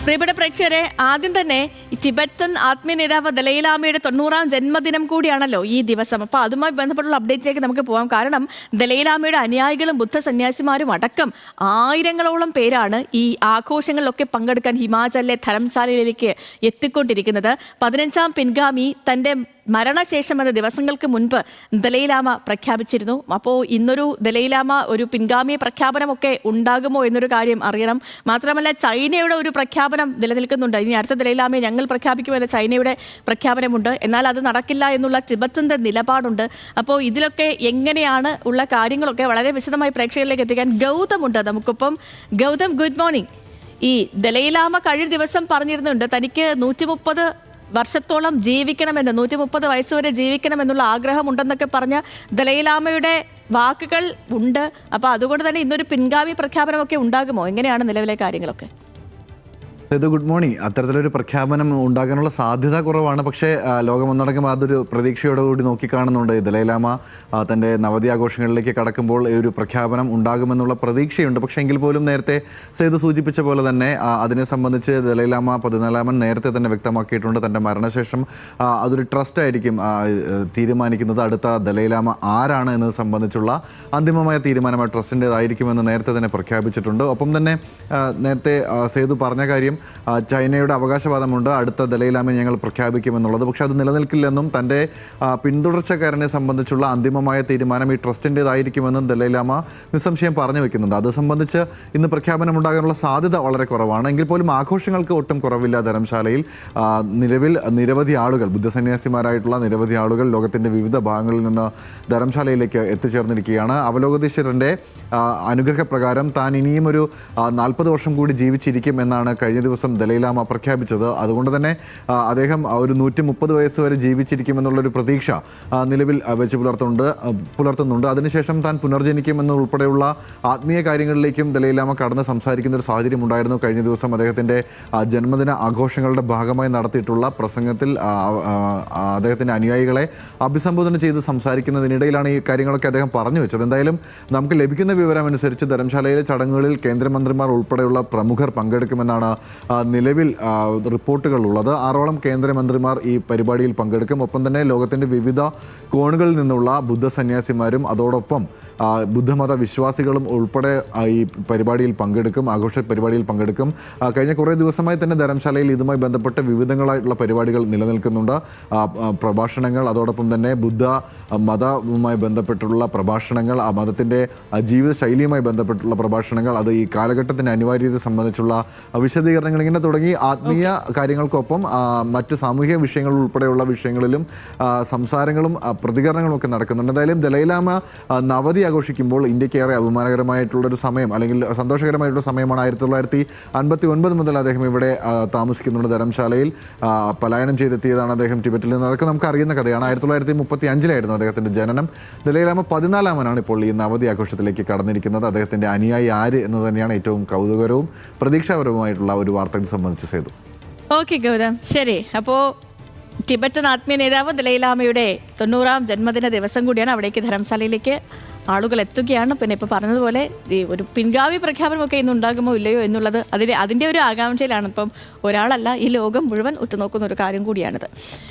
പ്രിയപ്പെട്ട പ്രേക്ഷകരെ, ആദ്യം തന്നെ ഈ ടിബറ്റൻ ആത്മീയ നേതാവ് ദലൈലാമയുടെ 90-ാം ജന്മദിനം കൂടിയാണല്ലോ ഈ ദിവസം. അപ്പോൾ അതുമായി ബന്ധപ്പെട്ടുള്ള അപ്ഡേറ്റിലേക്ക് നമുക്ക് പോകാം. കാരണം ദലൈലാമയുടെ അനുയായികളും ബുദ്ധ സന്യാസിമാരും അടക്കം ആയിരങ്ങളോളം പേരാണ് ഈ ആഘോഷങ്ങളിലൊക്കെ പങ്കെടുക്കാൻ ഹിമാചലിലെ ധരംശാലയിലേക്ക് എത്തിക്കൊണ്ടിരിക്കുന്നത്. 15-ാം പിൻഗാമി തൻ്റെ മരണശേഷം എന്ന ദിവസങ്ങൾക്ക് മുൻപ് ദലൈലാമ പ്രഖ്യാപിച്ചിരുന്നു. അപ്പോൾ ഇന്നൊരു ദലൈലാമ ഒരു പിൻഗാമി പ്രഖ്യാപനമൊക്കെ ഉണ്ടാകുമോ എന്നൊരു കാര്യം അറിയണം. മാത്രമല്ല, ചൈനയുടെ ഒരു പ്രഖ്യാപനം നിലനിൽക്കുന്നുണ്ട്. ഇനി അടുത്ത ദലൈലാമയെ ഞങ്ങൾ പ്രഖ്യാപിക്കുമെന്ന ചൈനയുടെ പ്രഖ്യാപനമുണ്ട്. എന്നാൽ അത് നടക്കില്ല എന്നുള്ള ടിബറ്റന്റെ നിലപാടുണ്ട്. അപ്പോൾ ഇതിലൊക്കെ എങ്ങനെയാണ് ഉള്ള കാര്യങ്ങളൊക്കെ വളരെ വിശദമായി പ്രേക്ഷകരിലേക്ക് എത്തിക്കാൻ ഗൗതമുണ്ട് നമുക്കൊപ്പം. Gautam, good morning. ഈ ദലൈലാമ കഴിഞ്ഞ ദിവസം പറഞ്ഞിരുന്നുണ്ട് തനിക്ക് 130 വർഷത്തോളം ജീവിക്കണമെന്ന്, 130 വയസ്സ് വരെ ജീവിക്കണമെന്നുള്ള ആഗ്രഹമുണ്ടെന്നൊക്കെ പറഞ്ഞ ദലൈലാമയുടെ വാക്കുകൾ ഉണ്ട്. അപ്പോൾ അതുകൊണ്ട് തന്നെ ഇന്നൊരു പിൻഗാമി പ്രഖ്യാപനമൊക്കെ ഉണ്ടാകുമോ? എങ്ങനെയാണ് നിലവിലെ കാര്യങ്ങളൊക്കെ? Good morning. അത്തരത്തിലൊരു പ്രഖ്യാപനം ഉണ്ടാകാനുള്ള സാധ്യത കുറവാണ്. പക്ഷേ ലോകമൊന്നടങ്കം അതൊരു പ്രതീക്ഷയോടുകൂടി നോക്കിക്കാണുന്നുണ്ട്. ദലൈലാമ തൻ്റെ നവതി ആഘോഷങ്ങളിലേക്ക് കടക്കുമ്പോൾ ഈ ഒരു പ്രഖ്യാപനം ഉണ്ടാകുമെന്നുള്ള പ്രതീക്ഷയുണ്ട്. പക്ഷേ എങ്കിൽ പോലും നേരത്തെ സേതു സൂചിപ്പിച്ച പോലെ തന്നെ അതിനെ സംബന്ധിച്ച് ദലൈലാമ 14-ാമൻ നേരത്തെ തന്നെ വ്യക്തമാക്കിയിട്ടുണ്ട്. തൻ്റെ മരണശേഷം അതൊരു ട്രസ്റ്റ് ആയിരിക്കും തീരുമാനിക്കുന്നത്. അടുത്ത ദലൈലാമ ആരാണ് എന്നത് സംബന്ധിച്ചുള്ള അന്തിമമായ തീരുമാനം ആ ട്രസ്റ്റിൻ്റേതായിരിക്കുമെന്ന് നേരത്തെ തന്നെ പ്രഖ്യാപിച്ചിട്ടുണ്ട്. ഒപ്പം തന്നെ നേരത്തെ സേതു പറഞ്ഞ കാര്യം, ചൈനയുടെ അവകാശവാദമുണ്ട് അടുത്ത ദലൈലാമയെ ഞങ്ങൾ പ്രഖ്യാപിക്കുമെന്നുള്ളത്. പക്ഷേ അത് നിലനിൽക്കില്ലെന്നും തൻ്റെ പിന്തുടർച്ചക്കാരനെ സംബന്ധിച്ചുള്ള അന്തിമമായ തീരുമാനം ഈ ട്രസ്റ്റിൻ്റേതായിരിക്കുമെന്നും ദലൈലാമ നിസ്സംശയം പറഞ്ഞു വെക്കുന്നുണ്ട്. അത് സംബന്ധിച്ച് ഇന്ന് പ്രഖ്യാപനം ഉണ്ടാകാനുള്ള സാധ്യത വളരെ കുറവാണ്. എങ്കിൽ പോലും ആഘോഷങ്ങൾക്ക് ഒട്ടും കുറവില്ല. ധരംശാലയിൽ നിലവിൽ നിരവധി ആളുകൾ, ബുദ്ധസന്യാസിമാരായിട്ടുള്ള നിരവധി ആളുകൾ ലോകത്തിൻ്റെ വിവിധ ഭാഗങ്ങളിൽ നിന്ന് ധരംശാലയിലേക്ക് എത്തിച്ചേർന്നിരിക്കുകയാണ്. അവലോകതീശ്വരൻ്റെ അനുഗ്രഹപ്രകാരം താൻ ഇനിയും ഒരു 40 വർഷം കൂടി ജീവിച്ചിരിക്കും എന്നാണ് കഴിഞ്ഞ ദിവസം ദലൈലാമ പ്രഖ്യാപിച്ചത്. അതുകൊണ്ട് തന്നെ അദ്ദേഹം ഒരു 130 വയസ്സ് വരെ ജീവിച്ചിരിക്കുമെന്നുള്ളൊരു പ്രതീക്ഷ നിലവിൽ വെച്ച് പുലർത്തുന്നുണ്ട്. അതിനുശേഷം താൻ പുനർജനിക്കുമെന്നുൾപ്പെടെയുള്ള ആത്മീയ കാര്യങ്ങളിലേക്കും ദലൈലാമ കടന്ന് സംസാരിക്കുന്ന ഒരു സാഹചര്യം ഉണ്ടായിരുന്നു. കഴിഞ്ഞ ദിവസം അദ്ദേഹത്തിൻ്റെ ജന്മദിന ആഘോഷങ്ങളുടെ ഭാഗമായി നടത്തിയിട്ടുള്ള പ്രസംഗത്തിൽ അദ്ദേഹത്തിൻ്റെ അനുയായികളെ അഭിസംബോധന ചെയ്ത് സംസാരിക്കുന്നതിനിടയിലാണ് ഈ കാര്യങ്ങളൊക്കെ അദ്ദേഹം പറഞ്ഞു വെച്ചത്. എന്തായാലും നമുക്ക് ലഭിക്കുന്ന വിവരമനുസരിച്ച് ധരംശാലയിലെ ചടങ്ങുകളിൽ കേന്ദ്രമന്ത്രിമാർ ഉൾപ്പെടെയുള്ള പ്രമുഖർ പങ്കെടുക്കുമെന്നാണ് നിലവിൽ റിപ്പോർട്ടുകൾ ഉള്ളത്. 6ഓളം കേന്ദ്രമന്ത്രിമാർ ഈ പരിപാടിയിൽ പങ്കെടുക്കും. ഒപ്പം തന്നെ ലോകത്തിൻ്റെ വിവിധ കോണുകളിൽ നിന്നുള്ള ബുദ്ധ സന്യാസിമാരും അതോടൊപ്പം ബുദ്ധമത വിശ്വാസികളും ഉൾപ്പെടെ ഈ പരിപാടിയിൽ പങ്കെടുക്കും, ആഘോഷ പരിപാടിയിൽ പങ്കെടുക്കും. കഴിഞ്ഞ കുറേ ദിവസമായി തന്നെ ധരംശാലയിൽ ഇതുമായി ബന്ധപ്പെട്ട് വിവിധങ്ങളായിട്ടുള്ള പരിപാടികൾ നിലനിൽക്കുന്നുണ്ട്. പ്രഭാഷണങ്ങൾ, അതോടൊപ്പം തന്നെ ബുദ്ധ മതവുമായി ബന്ധപ്പെട്ടുള്ള പ്രഭാഷണങ്ങൾ, ആ മതത്തിൻ്റെ ജീവിതശൈലിയുമായി ബന്ധപ്പെട്ടുള്ള പ്രഭാഷണങ്ങൾ, അത് ഈ കാലഘട്ടത്തിൻ്റെ അനിവാര്യത സംബന്ധിച്ചുള്ള വിശദീകരണങ്ങൾ, ഇങ്ങനെ തുടങ്ങി ആത്മീയ കാര്യങ്ങൾക്കൊപ്പം മറ്റ് സാമൂഹിക വിഷയങ്ങൾ ഉൾപ്പെടെയുള്ള വിഷയങ്ങളിലും സംസാരങ്ങളും പ്രതികരണങ്ങളും ഒക്കെ നടക്കുന്നുണ്ട്. എന്തായാലും ദലൈലാമ നവതി ആഘോഷിക്കുമ്പോൾ ഇന്ത്യക്ക് ഏറെ അഭിമാനകരമായിട്ടുള്ളൊരു സമയം, അല്ലെങ്കിൽ സന്തോഷകരമായിട്ടുള്ള സമയമാണ്. 1959 മുതൽ അദ്ദേഹം ഇവിടെ താമസിക്കുന്നുണ്ട്. ധരംശാലയിൽ പലായനം ചെയ്തെത്തിയതാണ് അദ്ദേഹം ടിബറ്റിൽ നിന്ന്. അതൊക്കെ നമുക്ക് അറിയുന്ന കഥയാണ്. 1935 അദ്ദേഹത്തിൻ്റെ ജനനം. ദലൈലാമ 14-ാമനാണ് ഇപ്പോൾ ഈ നവതി ആഘോഷത്തിലേക്ക് കടന്നിരിക്കുന്നത്. അദ്ദേഹത്തിൻ്റെ അനുയായി ആര് എന്ന് തന്നെയാണ് ഏറ്റവും കൗതുകരവും പ്രതീക്ഷാപരവുമായിട്ടുള്ള ഒരു വാർത്തയെ സംബന്ധിച്ച് സേതു. ഓക്കെ ഗൗതം, ശരി. അപ്പോൾ ടിബറ്റൻ ആത്മീയ നേതാവ് ദലൈലാമയുടെ 90-ാം ജന്മദിന ദിവസം കൂടിയാണ്. അവിടേക്ക് ധരംശാലയിലേക്ക് ആളുകൾ എത്തുകയാണ്. പിന്നെ ഇപ്പോൾ പറഞ്ഞതുപോലെ ഈ ഒരു പിൻഗാമി പ്രഖ്യാപനമൊക്കെ ഇന്ന് ഉണ്ടാകുമോ ഇല്ലയോ എന്നുള്ളത് അതിൻ്റെ ഒരു ആകാംക്ഷയിലാണ്. ഇപ്പം ഒരാളല്ല, ഈ ലോകം മുഴുവൻ ഉറ്റുനോക്കുന്ന ഒരു കാര്യം കൂടിയാണിത്.